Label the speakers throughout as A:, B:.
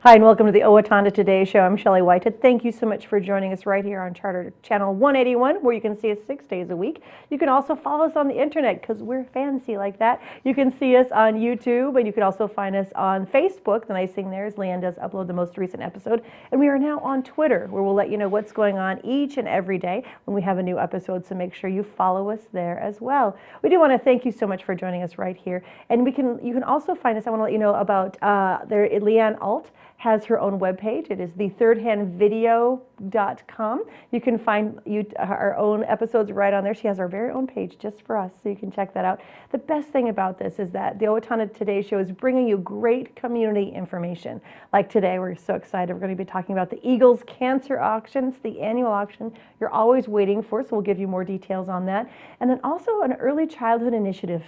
A: Hi, and welcome to the Owatonna Today Show. I'm Shelley Whitehead. Thank you so much for joining us right here on Charter Channel 181, where you can see us 6 days a week. You can also follow us on the internet because we're fancy like that. You can see us on YouTube, and you can also find us on Facebook. The nice thing there is Leanne does upload the most recent episode. And we are now on Twitter, where we'll let you know what's going on each and every day when we have a new episode, so make sure you follow us there as well. We do want to thank you so much for joining us right here. And you can also find us, I want to let you know about Leanne Alt has her own webpage. It is thirdhandvideo.com. You can find our own episodes right on there. She has our very own page just for us, so you can check that out. The best thing about this is that the Owatonna Today Show is bringing you great community information. Like today, we're so excited. We're going to be talking about the Eagles Cance Auction. It's the annual auction you're always waiting for, so we'll give you more details on that. And then also an early childhood initiative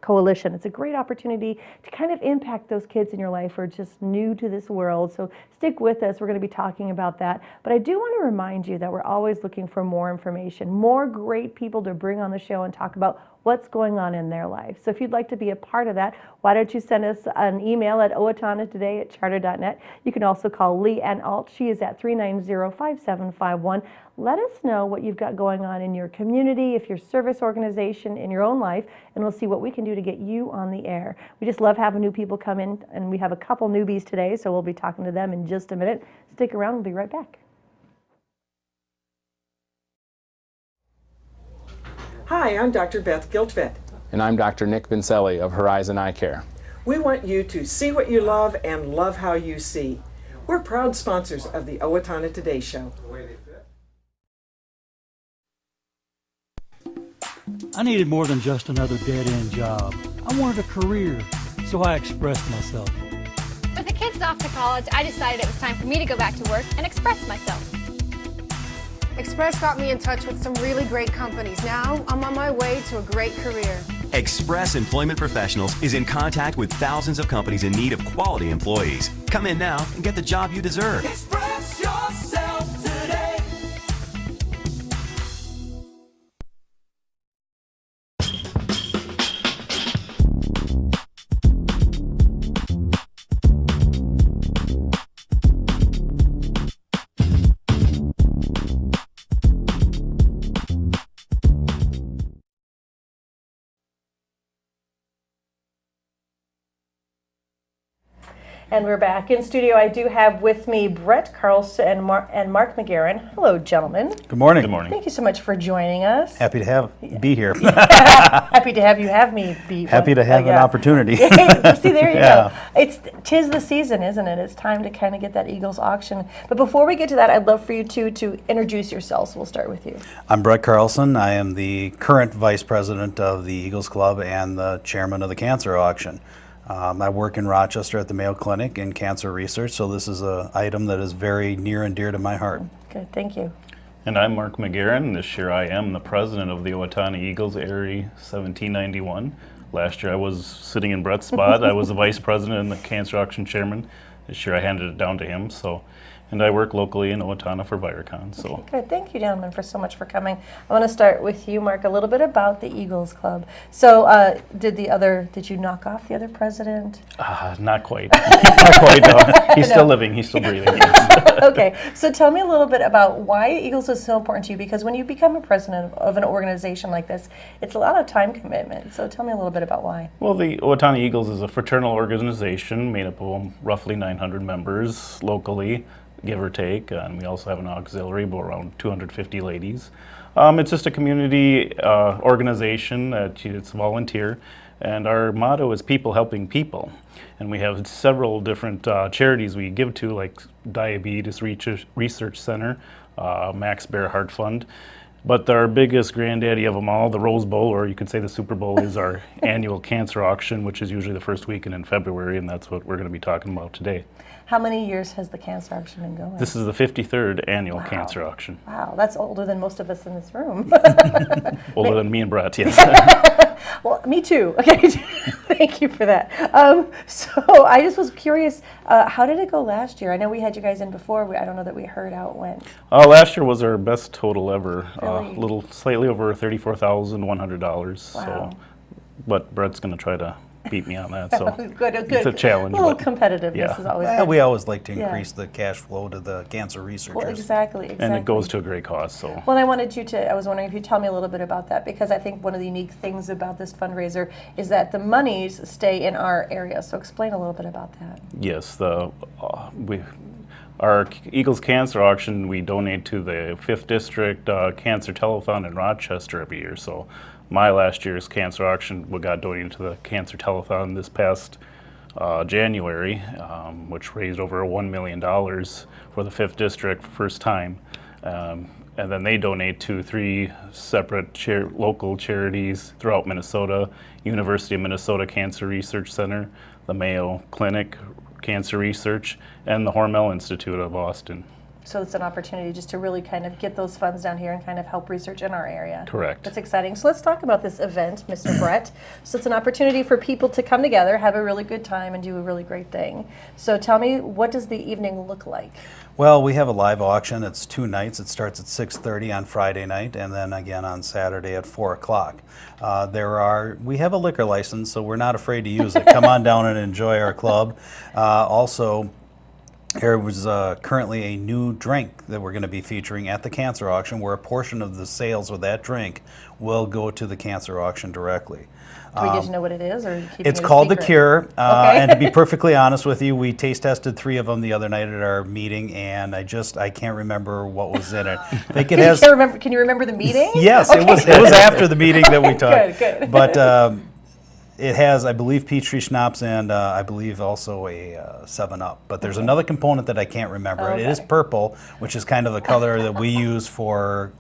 A: coalition. It's a great opportunity to kind of impact those kids in your life who are just new to this world. So stick with us. We're going to be talking about that. But I do want to remind you that we're always looking for more information, more great people to bring on the show and talk about what's going on in their life. So if you'd like to be a part of that, why don't you send us an email at owatonnatoday@charter.net. You can also call Leanne Alt. She is at 390-5751. Let us know what you've got going on in your community, if your service organization, in your own life, and we'll see what we can do to get you on the air. We just love having new people come in, and we have a couple newbies today, so we'll be talking to them in just a minute. Stick around, we'll be right back.
B: Hi, I'm Dr. Beth Giltvet.
C: And I'm Dr. Nick Vincelli of Horizon Eye Care.
B: We want you to see what you love and love how you see. We're proud sponsors of the Owatonna Today Show.
D: I needed more than just another dead-end job. I wanted a career, so I expressed myself.
E: With the kids off to college, I decided it was time for me to go back to work and express myself.
F: Express got me in touch with some really great companies. Now, I'm on my way to a great career.
G: Express Employment Professionals is in contact with thousands of companies in need of quality employees. Come in now and get the job you deserve.
H: Express yourself today.
A: And we're back in studio. I do have with me Brett Carlson and Mark McGaheran. Hello, gentlemen.
I: Good morning.
C: Good morning.
A: Thank you so much for joining us.
I: Happy to be here.
A: Happy to have you have me be.
I: Happy to have an opportunity.
A: See, there you go. Tis the season, isn't it? It's time to kind of get that Eagles auction. But before we get to that, I'd love for you two to introduce yourselves. We'll start with you.
I: I'm Brett Carlson. I am the current vice president of the Eagles Club and the chairman of the Cancer Auction. I work in Rochester at the Mayo Clinic in cancer research, so this is an item that is very near and dear to my heart.
A: Good, thank you.
J: And I'm Mark McGaheran. This year I am the president of the Owatonna Eagles, Erie 1791. Last year I was sitting in Brett's spot. I was the vice president and the cancer auction chairman. This year I handed it down to him. And I work locally in Owatonna for Viricon. So.
A: Okay, good. Thank you, gentlemen, for so much for coming. I want to start with you, Mark, a little bit about the Eagles Club. So, did you knock off the other president?
J: Not quite. Not quite. He's still living. He's still breathing.
A: Okay, so tell me a little bit about why Eagles is so important to you. Because when you become a president of an organization like this, it's a lot of time commitment. So tell me a little bit about why.
J: Well, the Owatonna Eagles is a fraternal organization made up of roughly 900 members locally, give or take, and we also have an auxiliary, but around 250 ladies. It's just a community organization that it's volunteer, and our motto is people helping people. And we have several different charities we give to, like Diabetes Research Center, Max Bear Heart Fund. But our biggest granddaddy of them all, the Rose Bowl, or you could say the Super Bowl, is our annual cancer auction, which is usually the first weekend in February, and that's what we're going to be talking about today.
A: How many years has the cancer auction been going?
J: This is the 53rd annual cancer auction.
A: Wow, that's older than most of us in this room.
J: Older than me and Brett, yes.
A: Well, me too. Okay, thank you for that. So I just was curious, how did it go last year? I know we had you guys in before. I don't know that we heard how it went.
J: Last year was our best total ever.
A: Really?
J: Slightly over $34,100.
A: Wow.
J: So, but Brett's going to try to beat me on that. So
A: Good.
J: it's a challenge.
A: A little
J: but-
A: competitiveness
J: yeah.
A: is always
I: Well,
A: good.
I: we always like to
A: Yeah.
I: increase the cash flow to the cancer researchers.
A: Well, exactly.
J: And it goes to a great cause. So
A: Well, I was wondering if you'd tell me a little bit about that, because I think one of the unique things about this fundraiser is that the monies stay in our area. So explain a little bit about that.
J: yes, our Eagles Cancer Auction, we donate to the 5th District Cancer Telethon in Rochester every year. So my last year's cancer auction got donated to the Cancer Telethon this past January, which raised over $1 million for the 5th District first time. And then they donate to 3 separate local charities throughout Minnesota: University of Minnesota Cancer Research Center, the Mayo Clinic Cancer Research, and the Hormel Institute of Austin.
A: So it's an opportunity just to really kind of get those funds down here and kind of help research in our area.
J: Correct.
A: That's exciting. So let's talk about this event, Mr. Brett. So it's an opportunity for people to come together, have a really good time, and do a really great thing. So tell me, what does the evening look like?
I: Well, we have a live auction. It's 2 nights. It starts at 6:30 on Friday night, and then again on Saturday at 4 o'clock. We have a liquor license, so we're not afraid to use it. Come on down and enjoy our club. Also, there was currently a new drink that we're going to be featuring at the cancer auction, where a portion of the sales of that drink will go to the cancer auction directly.
A: Do we get to know what it is, or are you keeping
I: It's
A: it a
I: called The
A: secret?
I: Cure,
A: Okay.
I: and to be perfectly honest with you, we taste tested 3 of them the other night at our meeting, and I can't remember what was in it. I think it has.
A: Can you remember the meeting?
I: Yes,
A: Okay.
I: it was after the meeting that we talked.
A: Good.
I: But it has, I believe, peach tree schnapps and I believe also a 7-Up. But there's another component that I can't remember.
A: Okay.
I: It is purple, which is kind of the color that we use for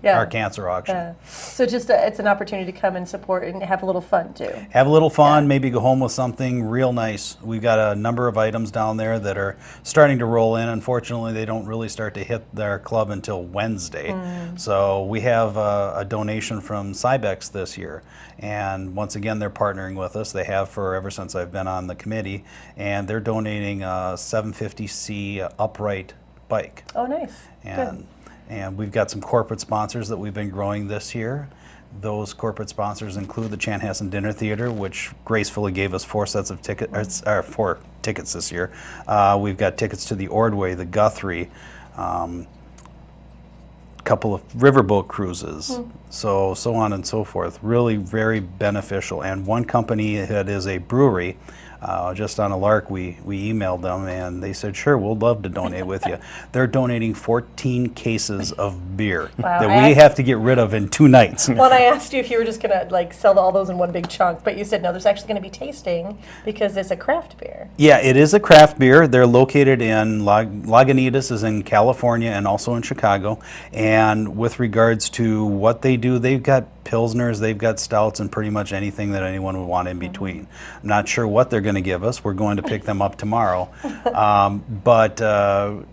I: our cancer auction.
A: So just it's an opportunity to come and support and have a little fun too.
I: Have a little fun, maybe go home with something real nice. We've got a number of items down there that are starting to roll in. Unfortunately, they don't really start to hit their club until Wednesday. So we have a donation from Cybex this year. And once again, they're partnering with us. They have for ever since I've been on the committee. And they're donating a 750C upright bike.
A: Oh, nice.
I: And we've got some corporate sponsors that we've been growing this year. Those corporate sponsors include the Chanhassen Dinner Theater, which gracefully gave us 4 sets of tickets, or 4 tickets this year. We've got tickets to the Ordway, the Guthrie, couple of riverboat cruises, so on and so forth. Really very beneficial. And one company that is a brewery, just on a lark, we emailed them and they said, sure, we'll love to donate with you. They're donating 14 cases of beer that we have to get rid of in 2 nights.
A: Well, and I asked you if you were just going to like sell all those in one big chunk, but you said no, there's actually going to be tasting because it's a craft beer.
I: Yeah, it is a craft beer. They're located in Lagunitas is in California and also in Chicago. And with regards to what they do, they've got pilsners, they've got stouts, and pretty much anything that anyone would want in between. I'm not sure what they're going to give us. We're going to pick them up tomorrow. But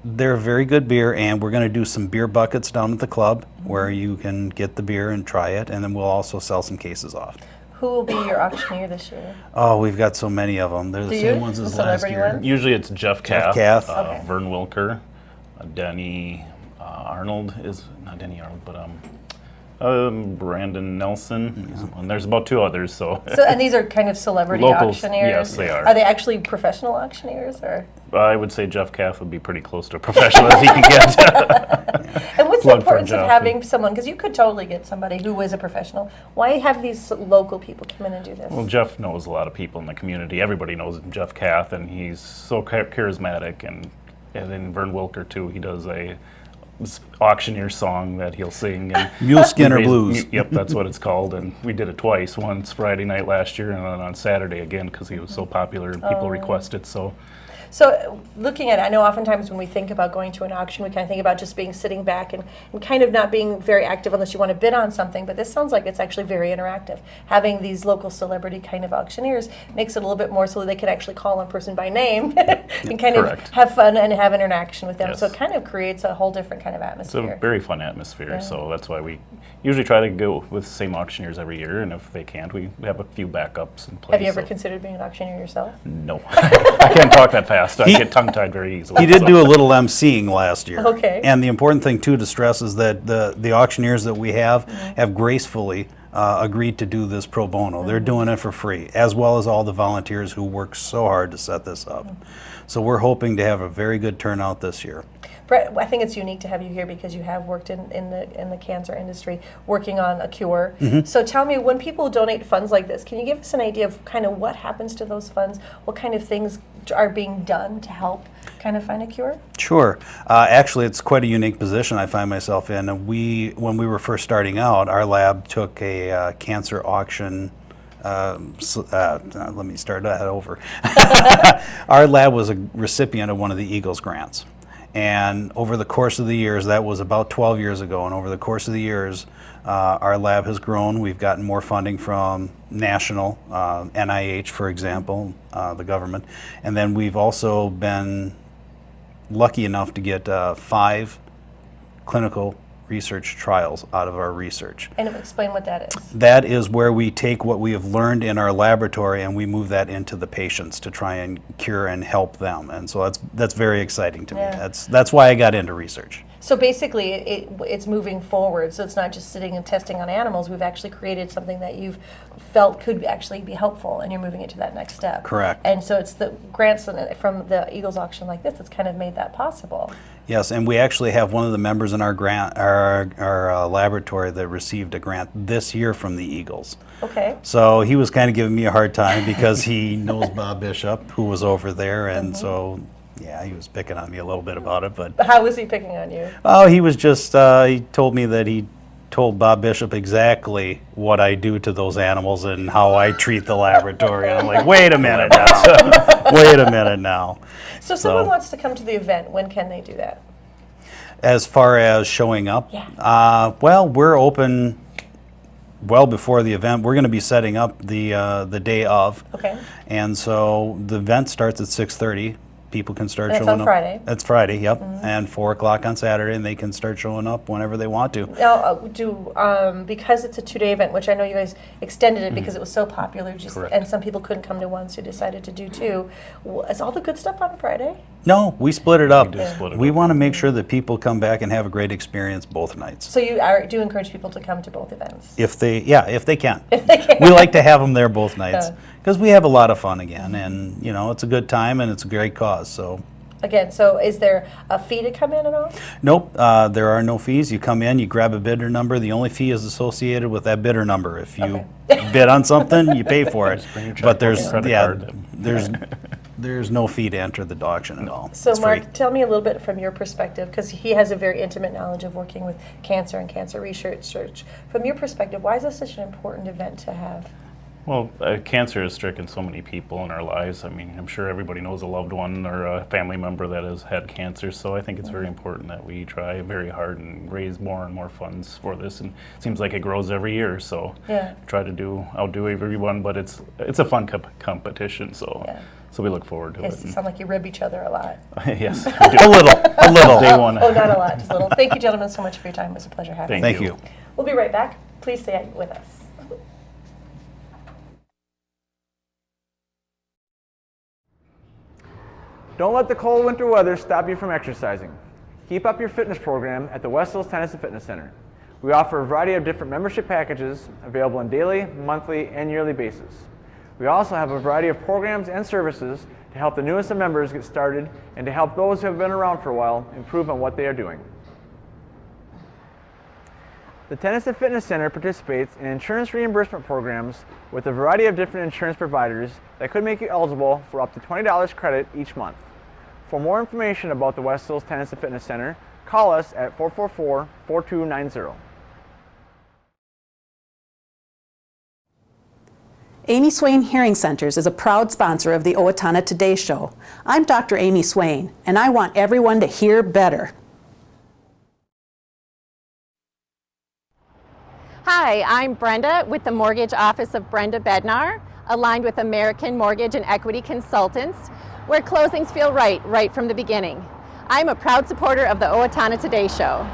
I: they're very good beer, and we're going to do some beer buckets down at the club where you can get the beer and try it, and then we'll also sell some cases off.
A: Who will be your auctioneer this year?
I: Oh, we've got so many of them. They're the same ones as last
A: Celebrity
I: year.
A: ones?
J: Usually it's Jeff Kath,
A: Okay.
J: Vern Wilker, Denny Arnold is not Denny Arnold, but Brandon Nelson, and there's about 2 others. So
A: And these are kind of celebrity
J: Locals,
A: auctioneers?
J: yes, they are.
A: Are they actually professional auctioneers? Or?
J: I would say Jeff Kath would be pretty close to a professional as he can get.
A: And what's the
J: Plug for
A: importance of
J: Jeff.
A: having someone, because you could totally get somebody who is a professional. Why have these local people come in and do this?
J: Well, Jeff knows a lot of people in the community. Everybody knows Jeff Kath, and he's so charismatic. And then Vern Wilker, too. He does a auctioneer song that he'll sing. And
I: Mule Skinner Blues.
J: Yep, that's what it's called. And we did it twice, once Friday night last year and then on Saturday again because he was so popular and people requested.
A: So looking at it, I know oftentimes when we think about going to an auction, we kind of think about just being sitting back and kind of not being very active unless you want to bid on something, but this sounds like it's actually very interactive. Having these local celebrity kind of auctioneers makes it a little bit more so they can actually call a person by name and kind of have fun and have interaction with them.
J: Yes.
A: So it kind of creates a whole different kind of
J: It's
A: atmosphere.
J: a very fun atmosphere, so that's why we usually try to go with the same auctioneers every year, and if they can't, we have a few backups in place.
A: Have you ever considered being an auctioneer yourself?
J: No. I can't talk that fast. I get tongue-tied very easily.
I: He did do a little emceeing last year.
A: Okay.
I: And the important thing, too, to stress is that the auctioneers that we have gracefully agreed to do this pro bono. They're doing it for free, as well as all the volunteers who work so hard to set this up. So we're hoping to have a very good turnout this year.
A: Brett, I think it's unique to have you here because you have worked in the cancer industry, working on a cure. So tell me, when people donate funds like this, can you give us an idea of kind of what happens to those funds? What kind of things are being done to help kind of find a cure?
I: Sure. Actually, it's quite a unique position I find myself in. When we were first starting out, our lab took a cancer auction. Let me start that over. Our lab was a recipient of one of the Eagles grants. And over the course of the years, that was about 12 years ago, and over the course of the years, our lab has grown. We've gotten more funding from national, NIH, for example, the government. And then we've also been lucky enough to get 5 clinical research trials out of our research.
A: And explain what that is.
I: That is where we take what we have learned in our laboratory and we move that into the patients to try and cure and help them. And so that's very exciting to me. That's why I got into research.
A: So basically, it's moving forward. So it's not just sitting and testing on animals. We've actually created something that you've felt could actually be helpful, and you're moving it to that next step.
I: Correct.
A: And so it's the grants from the Eagles auction like this that's kind of made that possible.
I: Yes, and we actually have one of the members in our laboratory that received a grant this year from the Eagles.
A: Okay.
I: So he was kind of giving me a hard time because he knows Bob Bishop, who was over there, and so. Yeah, he was picking on me a little bit about it, but...
A: How was he picking on you?
I: Oh, he was just, he told me that he told Bob Bishop exactly what I do to those animals and how I treat the laboratory. And I'm like, wait a minute now. Wait a minute now.
A: So if someone wants to come to the event, when can they do that?
I: As far as showing up?
A: Yeah.
I: Well, we're open well before the event. We're going to be setting up the day of.
A: Okay.
I: And so the event starts at 6:30. People can start showing up.
A: That's on Friday.
I: That's Friday, yep. And 4 o'clock on Saturday, and they can start showing up whenever they want to.
A: Now, because it's a 2-day event, which I know you guys extended it because it was so popular, and some people couldn't come to one, so decided to do 2. Is all the good stuff on Friday?
I: No, we split it up.
J: We do split it
I: We
J: up.
I: want to make sure that people come back and have a great experience both nights.
A: So you do encourage people to come to both events?
I: If they can.
A: If they can.
I: We like to have them there both nights because we have a lot of fun again, and it's a good time and it's a great cause. So.
A: Again, so is there a fee to come in at all?
I: Nope, there are no fees. You come in, you grab a bidder number. The only fee is associated with that bidder number. If you bid on something, you pay for it. But there's no fee to enter the auction at all.
A: So
I: it's
A: Mark,
I: free.
A: tell me a little bit from your perspective, because he has a very intimate knowledge of working with cancer and cancer research. From your perspective, why is this such an important event to have?
J: Well, cancer has stricken so many people in our lives. I mean, I'm sure everybody knows a loved one or a family member that has had cancer, so I think it's very important that we try very hard and raise more and more funds for this, and it seems like it grows every year, so try to outdo everyone, but it's a fun competition, so we look forward to it.
A: It sounds like you rib each other a lot.
J: Yes, we do.
I: A little.
J: Day one.
A: Oh, not a lot, just a little. Thank you, gentlemen, so much for your time. It was a pleasure having you.
I: Thank you.
A: We'll be right back. Please stay with us.
K: Don't let the cold winter weather stop you from exercising. Keep up your fitness program at the West Hills Tennis and Fitness Center. We offer a variety of different membership packages available on daily, monthly, and yearly basis. We also have a variety of programs and services to help the newest of members get started and to help those who have been around for a while improve on what they are doing. The Tennis and Fitness Center participates in insurance reimbursement programs with a variety of different insurance providers that could make you eligible for up to $20 credit each month. For more information about the West Hills Tennis and Fitness Center, call us at 444-4290.
L: Amy Swain Hearing Centers is a proud sponsor of the Owatonna Today Show. I'm Dr. Amy Swain, and I want everyone to hear better.
M: Hi, I'm Brenda with the Mortgage Office of Brenda Bednar, aligned with American Mortgage and Equity Consultants, where closings feel right from the beginning. I'm a proud supporter of the Owatonna Today Show.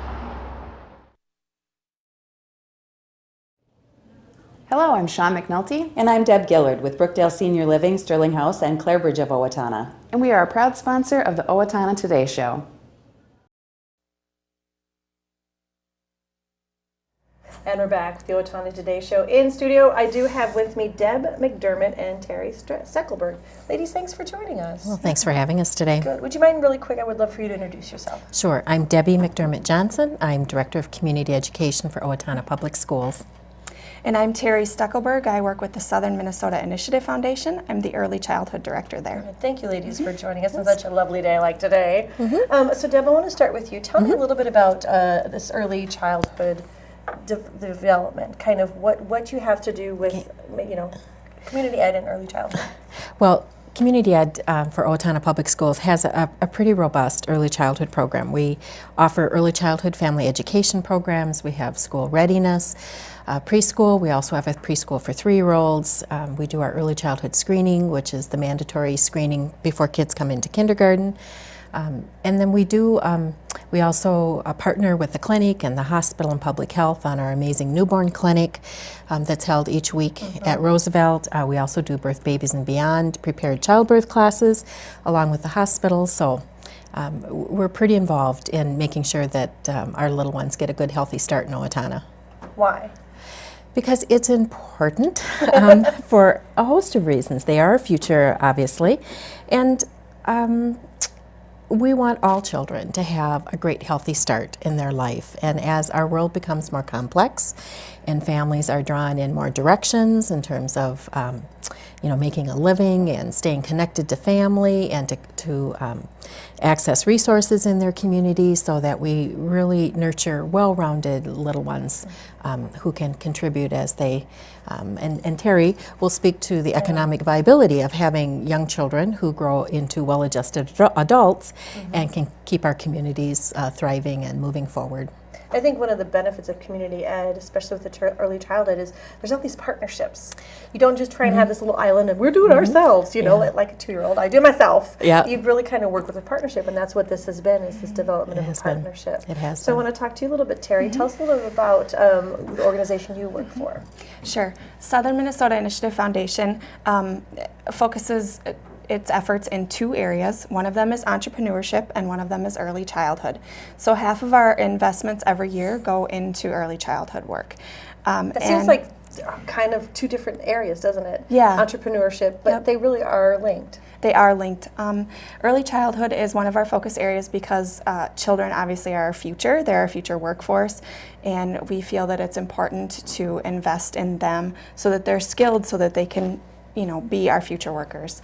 N: Hello, I'm Shawn McNulty. And I'm Deb Gillard with Brookdale Senior Living, Sterling House, and Clarebridge of Owatonna. And we are a proud sponsor of the Owatonna Today Show.
A: And we're back with the Owatonna Today Show. In studio, I do have with me Deb McDermott and Teri Steckelberg. Ladies, thanks for joining us.
O: Well, thanks for having us today.
A: Good. Would you mind really quick? I would love for you to introduce yourself.
O: Sure. I'm Debbie McDermott Johnson. I'm Director of Community Education for Owatonna Public Schools.
P: And I'm Teri Steckelberg. I work with the Southern Minnesota Initiative Foundation. I'm the Early Childhood Director there.
A: Thank you, ladies, for joining us on such a lovely day like today. So, Deb, I want to start with you. Tell me a little bit about this early childhood development, kind of what you have to do with, community ed and early childhood.
O: Well, Community Ed for Owatonna Public Schools has a pretty robust early childhood program. We offer early childhood family education programs. We have school readiness, preschool. We also have a preschool for 3-year-olds. We do our early childhood screening, which is the mandatory screening before kids come into kindergarten. And then we also partner with the clinic and the hospital and public health on our amazing newborn clinic that's held each week at Roosevelt. We also do Birth, Babies, and Beyond prepared childbirth classes along with the hospital. So we're pretty involved in making sure that our little ones get a good, healthy start in Owatonna.
A: Why?
O: Because it's important for a host of reasons. They are our future, obviously, and we want all children to have a great, healthy start in their life. And as our world becomes more complex and families are drawn in more directions in terms of making a living and staying connected to family and to access resources in their community, so that we really nurture well-rounded little ones who can contribute as they, and Teri will speak to the economic viability of having young children who grow into well-adjusted adults and can keep our communities thriving and moving forward.
A: I think one of the benefits of community ed, especially with the early childhood, is there's all these partnerships. You don't just try and have this little island and we're doing it ourselves, like a 2-year-old. I do it myself.
O: Yeah.
A: You really kind of work with a partnership, and that's what this has been, is this development of a partnership.
O: It has
A: So I want to talk to you a little bit, Teri. Tell us a little bit about the organization you work for.
P: Sure. Southern Minnesota Initiative Foundation focuses its efforts in 2 areas. One of them is entrepreneurship and one of them is early childhood. So half of our investments every year go into early childhood work.
A: That seems like kind of 2 different areas, doesn't it?
P: Yeah.
A: Entrepreneurship, but they really are linked.
P: They are linked. Early childhood is one of our focus areas because children obviously are our future. They're our future workforce, and we feel that it's important to invest in them so that they're skilled, so that they can, be our future workers.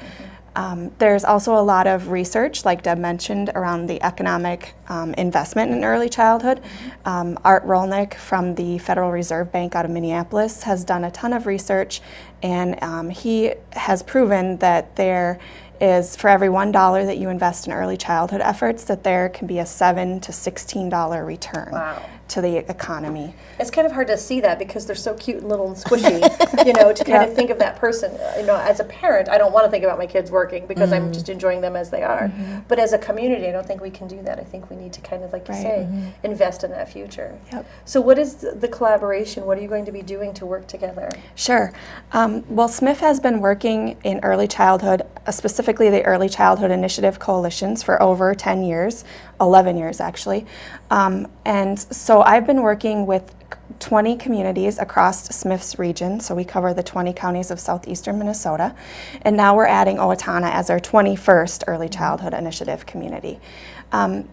P: There's also a lot of research, like Deb mentioned, around the economic investment in early childhood. Art Rolnick from the Federal Reserve Bank out of Minneapolis has done a ton of research, and he has proven that there is, for every $1 that you invest in early childhood efforts, that there can be a $7 to $16 return to the economy.
A: It's kind of hard to see that because they're so cute and little and squishy, to kind of think of that person. As a parent, I don't want to think about my kids working because I'm just enjoying them as they are. But as a community, I don't think we can do that. I think we need to kind of, like you say, invest in that future. So what is the collaboration? What are you going to be doing to work together?
P: Sure. Well, SMIF has been working in early childhood, specifically the Early Childhood Initiative Coalitions, for over 10 years, 11 years actually. And so I've been working with 20 communities across SMIF's region, so we cover the 20 counties of southeastern Minnesota, and now we're adding Owatonna as our 21st Early Childhood Initiative community.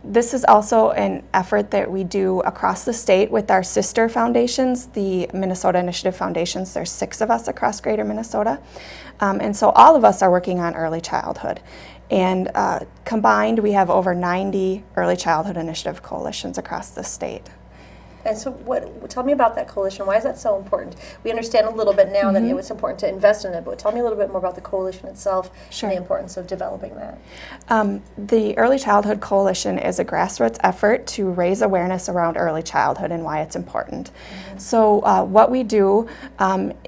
P: This is also an effort that we do across the state with our sister foundations, the Minnesota Initiative Foundations. There's 6 of us across greater Minnesota, and so all of us are working on early childhood. And combined, we have over 90 early childhood initiative coalitions across the state.
A: And so tell me about that coalition. Why is that so important? We understand a little bit now that it's important to invest in it, but tell me a little bit more about the coalition itself and the importance of developing that.
P: The Early Childhood Coalition is a grassroots effort to raise awareness around early childhood and why it's important. So what we do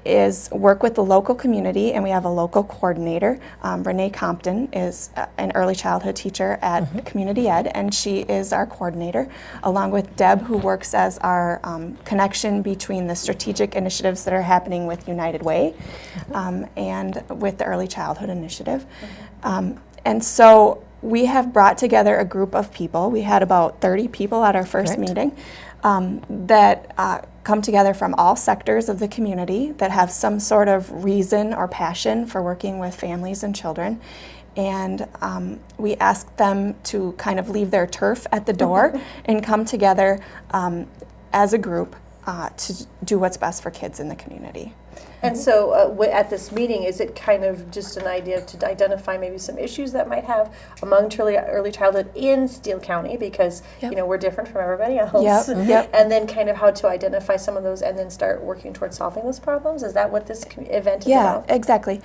P: is work with the local community, and we have a local coordinator. Renee Compton is an early childhood teacher at Community Ed, and she is our coordinator, along with Deb, who works as our connection between the strategic initiatives that are happening with United Way and with the Early Childhood Initiative. And so we have brought together a group of people. We had about 30 people at our first meeting. that come together from all sectors of the community that have some sort of reason or passion for working with families and children. And we ask them to kind of leave their turf at the door and come together as a group to do what's best for kids in the community.
A: And so at this meeting, is it kind of just an idea to identify maybe some issues that might have among early childhood in Steele County, because you know we're different from everybody else, and then kind of how to identify some of those and then start working towards solving those problems? Is that what this event is about?
P: Yeah, exactly.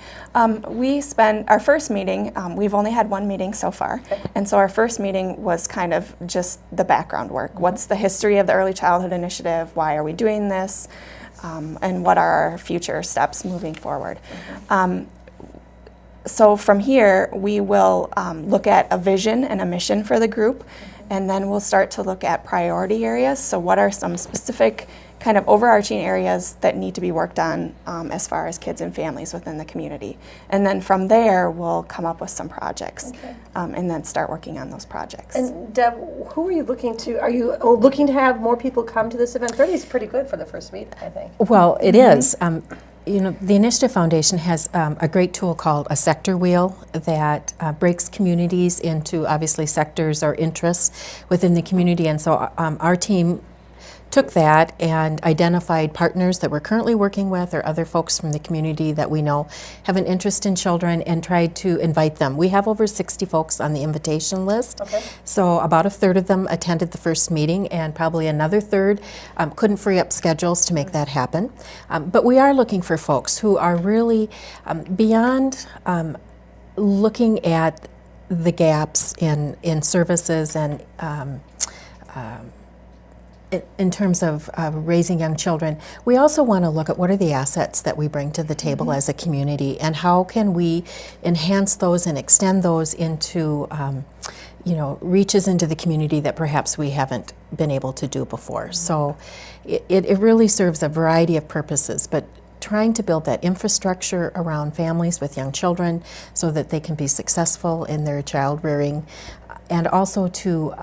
P: We spend our first meeting, we've only had one meeting so far, and so our first meeting was kind of just the background work. What's the history of the Early Childhood Initiative? Why are we doing this? And what are our future steps moving forward. So from here, we will look at a vision and a mission for the group, and then we'll start to look at priority areas. So what are some specific kind of overarching areas that need to be worked on as far as kids and families within the community. And then from there, we'll come up with some projects and then start working on those projects.
A: And Deb, who are you looking to? Are you looking to have more people come to this event? 30 is pretty good for the first meet, I think.
O: Well, it is. You know, the Initiative Foundation has a great tool called a sector wheel that breaks communities into obviously sectors or interests within the community. And so our team took that and identified partners that we're currently working with or other folks from the community that we know have an interest in children and tried to invite them. We have over 60 folks on the invitation list. So about a third of them attended the first meeting, and probably another third couldn't free up schedules to make that happen. But we are looking for folks who are really beyond looking at the gaps in services and in terms of raising young children. We also want to look at what are the assets that we bring to the table as a community, and how can we enhance those and extend those into you know, reaches into the community that perhaps we haven't been able to do before. So it really serves a variety of purposes, but trying to build that infrastructure around families with young children so that they can be successful in their child rearing, and also to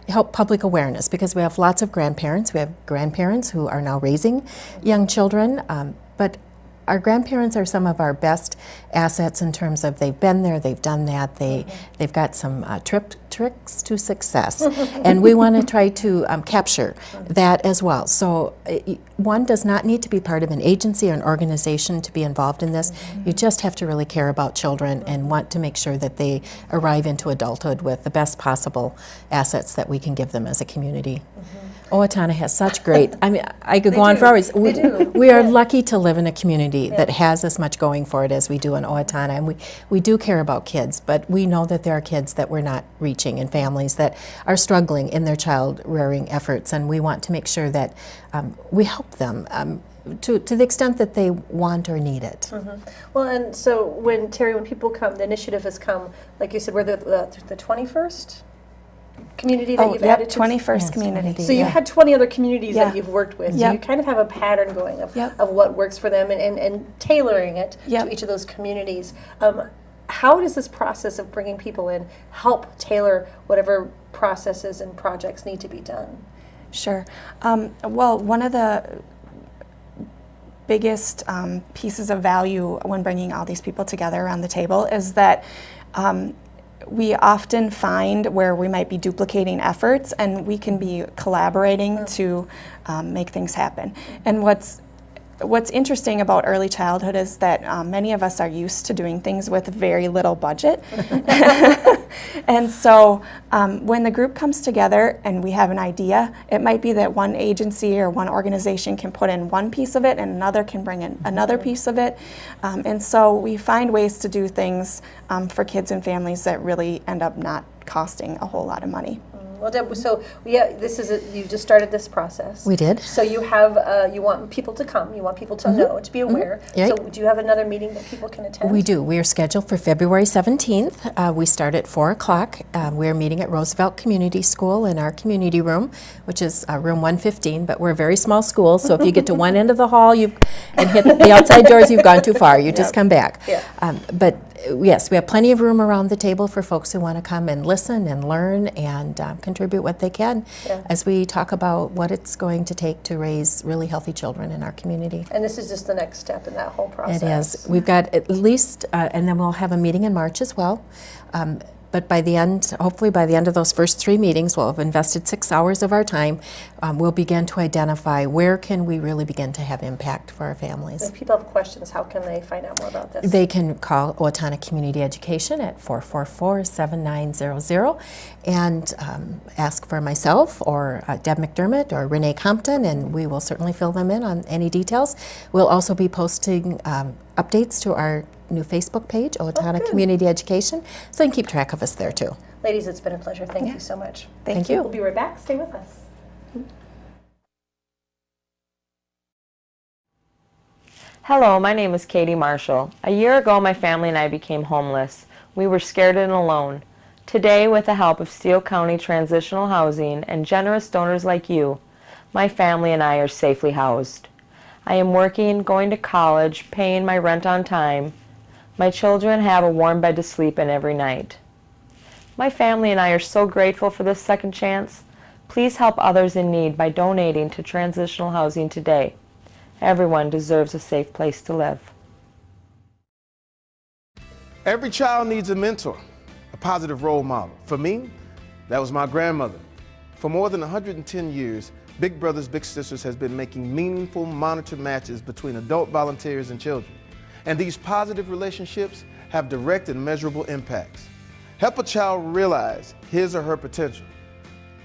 O: help public awareness, because we have lots of grandparents. We have grandparents who are now raising young children, but our grandparents are some of our best assets in terms of they've been there, they've done that, they've got some tricks to success, and we want to try to capture that as well. So one does not need to be part of an agency or an organization to be involved in this. You just have to really care about children and want to make sure that they arrive into adulthood with the best possible assets that we can give them as a community. Owatonna has such great, I mean, I could go on for hours. We are lucky to live in a community that has as much going for it as we do in Owatonna, and we do care about kids, but we know that there are kids that we're not reaching and families that are struggling in their child rearing efforts, and we want to make sure that we help them to the extent that they want or need it.
A: Well, and so when people come, the initiative has come, like you said, we're the 21st? Community that you've added to?
P: 21st community.
A: So you had 20 other communities that you've worked with. So you kind of have a pattern going of what works for them and tailoring it to each of those communities. How does this process of bringing people in help tailor whatever processes and projects need to be done?
P: Sure. Well, one of the biggest pieces of value when bringing all these people together around the table is that we often find where we might be duplicating efforts, and we can be collaborating to make things happen. And what's interesting about early childhood is that many of us are used to doing things with very little budget. And so when the group comes together and we have an idea, it might be that one agency or one organization can put in one piece of it and another can bring in another piece of it. And so we find ways to do things for kids and families that really end up not costing a whole lot of money.
A: Well, Deb, so you just started this process.
O: We did.
A: So you have you want people to come. You want people to know, to be aware.
O: Right.
A: So do you have another meeting that people can attend?
O: We do. We are scheduled for February 17th. We start at 4 o'clock. We're meeting at Roosevelt Community School in our community room, which is room 115. But we're a very small school, so if you get to one end of the hall and hit the outside doors, you've gone too far. You just come back. But Yes, we have plenty of room around the table for folks who want to come and listen and learn and contribute what they can as we talk about what it's going to take to raise really healthy children in our community.
A: And this is just the next step in that whole process.
O: It is. We've got at least, and then we'll have a meeting in March as well. But by the end, hopefully by the end of those first 3 meetings, we'll have invested 6 hours of our time. We'll begin to identify where can we really begin to have impact for our families.
A: If people have questions, how can they find out more about this?
O: They can call Owatonna Community Education at 444-7900 and ask for myself or Deb McDermott or Renee Compton, and we will certainly fill them in on any details. We'll also be posting updates to our new Facebook page, Owatonna Community Education, so you can keep track of us there too.
A: Ladies, it's been a pleasure. Thank you so much.
O: Thank you.
A: We'll be right back. Stay with us.
Q: Hello, my name is Katie Marshall. A year ago, my family and I became homeless. We were scared and alone. Today, with the help of Steele County Transitional Housing and generous donors like you, my family and I are safely housed. I am working, going to college, paying my rent on time. My children have a warm bed to sleep in every night. My family and I are so grateful for this second chance. Please help others in need by donating to transitional housing today. Everyone deserves a safe place to live.
R: Every child needs a mentor, a positive role model. For me, that was my grandmother. For more than 110 years, Big Brothers Big Sisters has been making meaningful monitor matches between adult volunteers and children. And these positive relationships have direct and measurable impacts. Help a child realize his or her potential.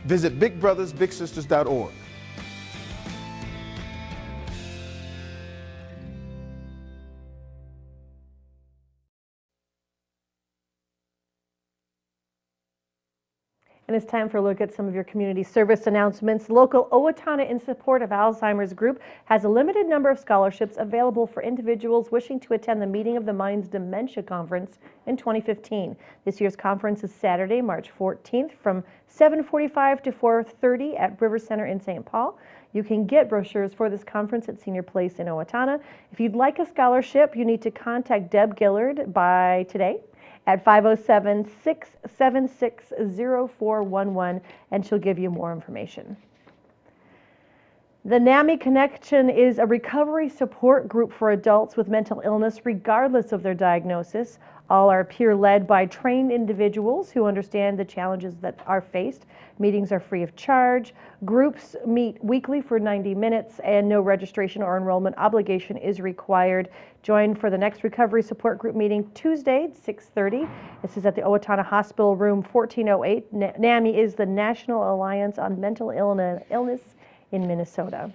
R: Visit bigbrothersbigsisters.org.
A: And it's time for a look at some of your community service announcements. Local Owatonna in support of Alzheimer's Group has a limited number of scholarships available for individuals wishing to attend the Meeting of the Minds Dementia Conference in 2015. This year's conference is Saturday, March 14th from 7:45 to 4:30 at River Center in St. Paul. You can get brochures for this conference at Senior Place in Owatonna. If you'd like a scholarship, you need to contact Deb Gillard by today at 507-676-0411, and she'll give you more information. The NAMI Connection is a recovery support group for adults with mental illness regardless of their diagnosis. All are peer-led by trained individuals who understand the challenges that are faced. Meetings are free of charge. Groups meet weekly for 90 minutes and no registration or enrollment obligation is required. Join for the next recovery support group meeting Tuesday at 6:30. This is at the Owatonna Hospital, room 1408. NAMI is the National Alliance on Mental Illness in Minnesota.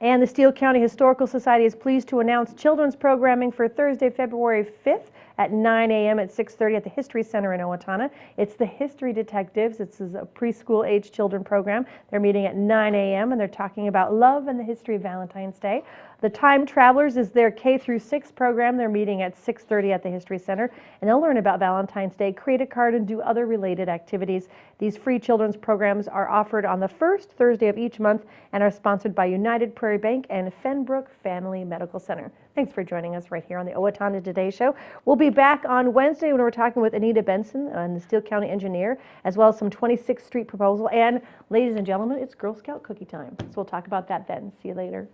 A: And the Steele County Historical Society is pleased to announce children's programming for Thursday, February 5th at 9 a.m. at 6:30 at the History Center in Owatonna. It's the History Detectives. This is a preschool age children program. They're meeting at 9 a.m. and they're talking about love and the history of Valentine's Day. The Time Travelers is their K through 6 program. They're meeting at 6:30 at the History Center, and they'll learn about Valentine's Day, create a card, and do other related activities. These free children's programs are offered on the first Thursday of each month and are sponsored by United Prairie Bank and Fenbrook Family Medical Center. Thanks for joining us right here on the Owatonna Today Show. We'll be back on Wednesday when we're talking with Anita Benson, the Steele County engineer, as well as some 26th Street proposal. And ladies and gentlemen, it's Girl Scout cookie time. So we'll talk about that then. See you later.